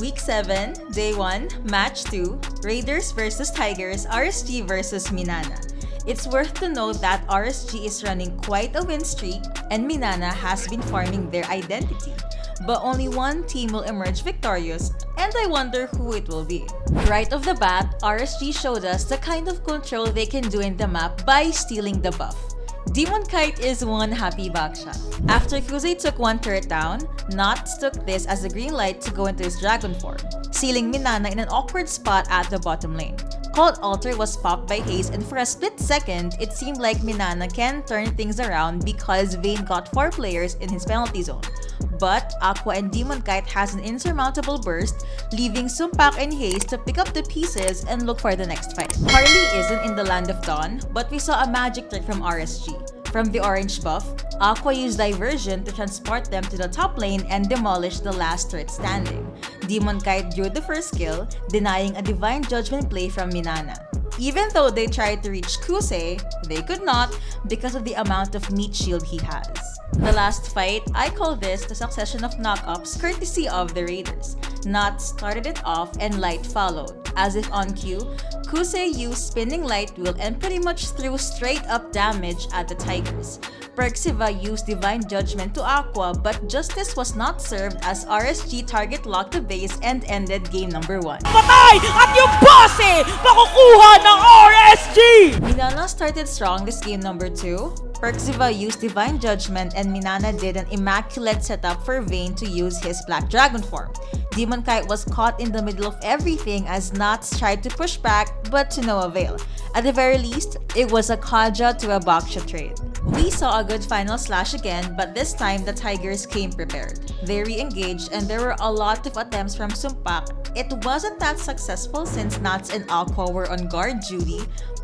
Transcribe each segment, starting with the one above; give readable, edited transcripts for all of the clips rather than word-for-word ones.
Week 7, Day 1, Match 2, Raiders versus Tigers, RSG versus Minana. It's worth to note that RSG is running quite a win streak and Minana has been forming their identity. But only one team will emerge victorious, and I wonder who it will be. Right off the bat, RSG showed us the kind of control they can do in the map by stealing the buff. Demon Kite is one happy baksha. After Kuzey took one turret down, Knots took this as a green light to go into his dragon form, sealing Minana in an awkward spot at the bottom lane. Cold Altar was popped by Haze, and for a split second, it seemed like Minana can turn things around because Vayne got 4 players in his penalty zone. But Aqua and Demon Kite has an insurmountable burst, leaving Sumpak and Haze to pick up the pieces and look for the next fight. Harley isn't in the Land of Dawn, but we saw a magic trick from RSG. From the orange buff, Aqua used Diversion to transport them to the top lane and demolish the last turret standing. Demon Kite drew the first kill, denying a Divine Judgment play from Minana. Even though they tried to reach Kuzey, they could not because of the amount of meat shield he has. The last fight, I call this the succession of knockups courtesy of the Raiders. Nut started it off and Light followed. As if on cue, Kuzey used Spinning Light Wheel and pretty much threw straight up damage at the Tigers. Perxiva used Divine Judgment to Aqua, but justice was not served as RSG target locked the base and ended game number 1. Patay! At yung boss makukuha ng RSG! Minana started strong this game number 2. Perxiva used Divine Judgment and Minana did an immaculate setup for Vayne to use his Black Dragon form. Demon Kite was caught in the middle of everything as Knots tried to push back, but to no avail. At the very least, it was a Kaja to a Baksha trade. We saw a good final slash again, but this time the Tigers came prepared. They re-engaged and there were a lot of attempts from Sumpak. It wasn't that successful since Knots and Aqua were on guard duty,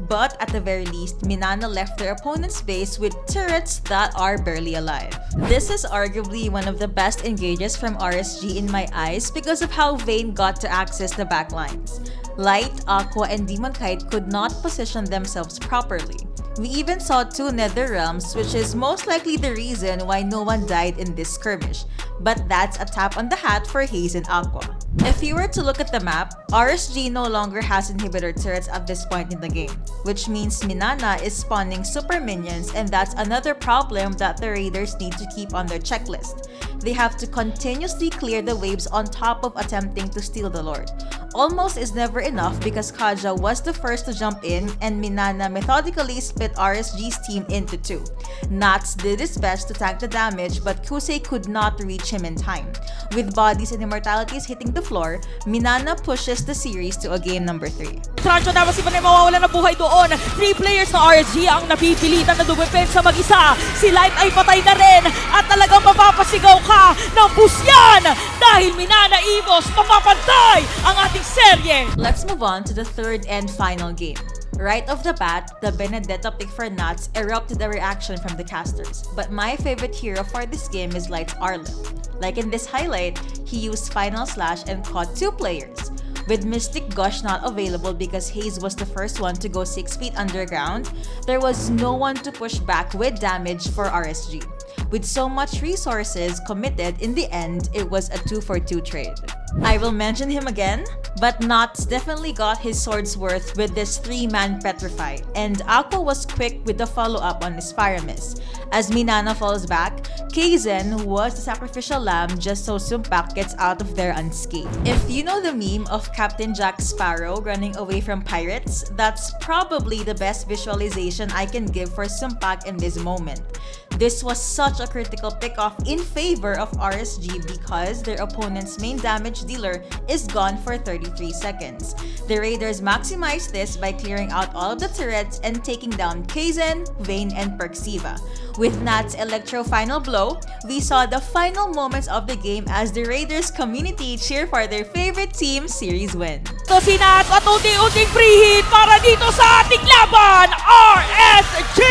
but at the very least, Minana left their opponent's base with turrets that are barely alive. This is arguably one of the best engages from RSG in my eyes because of how Vayne got to access the backlines. Light, Aqua, and Demon Kite could not position themselves properly. We even saw 2 Nether Realms, which is most likely the reason why no one died in this skirmish. But that's a tap on the hat for Haze and Aqua. If you were to look at the map, RSG no longer has inhibitor turrets at this point in the game, which means Minana is spawning super minions, and that's another problem that the Raiders need to keep on their checklist. They have to continuously clear the waves on top of attempting to steal the Lord. Almost is never enough because Kaja was the first to jump in and Minana methodically split RSG's team into 2. Nats did his best to tank the damage but Kuzey could not reach him in time. With bodies and immortalities hitting the floor, Minana pushes the series to a game number 3. Trancho dapat si Panay mawawala na buhay doon. 3 players ng RSG ang napipilitan na dumepensa mag-isa. Si Light ay patay na rin at talagang mapapasigaw ka ng busyan dahil Minana Evos mapapantay ang ating serye. Let's move on to the third and final game. Right off the bat, the Benedetta pick for Nuts erupted a reaction from the casters. But my favorite hero for this game is Light's Arlen. Like in this highlight, he used Final Slash and caught 2 players. With Mystic Gush not available because Haze was the first one to go 6 feet underground, there was no one to push back with damage for RSG. With so much resources committed, in the end, it was a 2-for-2 trade. I will mention him again, but Knots definitely got his sword's worth with this 3-man Petrify, and Aqua was quick with the follow-up on his Fire Mist. As Minana falls back, Kaizen was the sacrificial lamb just so Sumpak gets out of there unscathed. If you know the meme of Captain Jack Sparrow running away from pirates, that's probably the best visualization I can give for Sumpak in this moment. This was such a critical pick-off in favor of RSG because their opponent's main damage dealer is gone for 33 seconds. The Raiders maximized this by clearing out all of the turrets and taking down Kaizen, Vayne, and Perxiva. With Nat's Electro final blow, we saw the final moments of the game as the Raiders community cheer for their favorite team series win. So si Nat at unti-unting free hit para dito sa ating laban, RSG!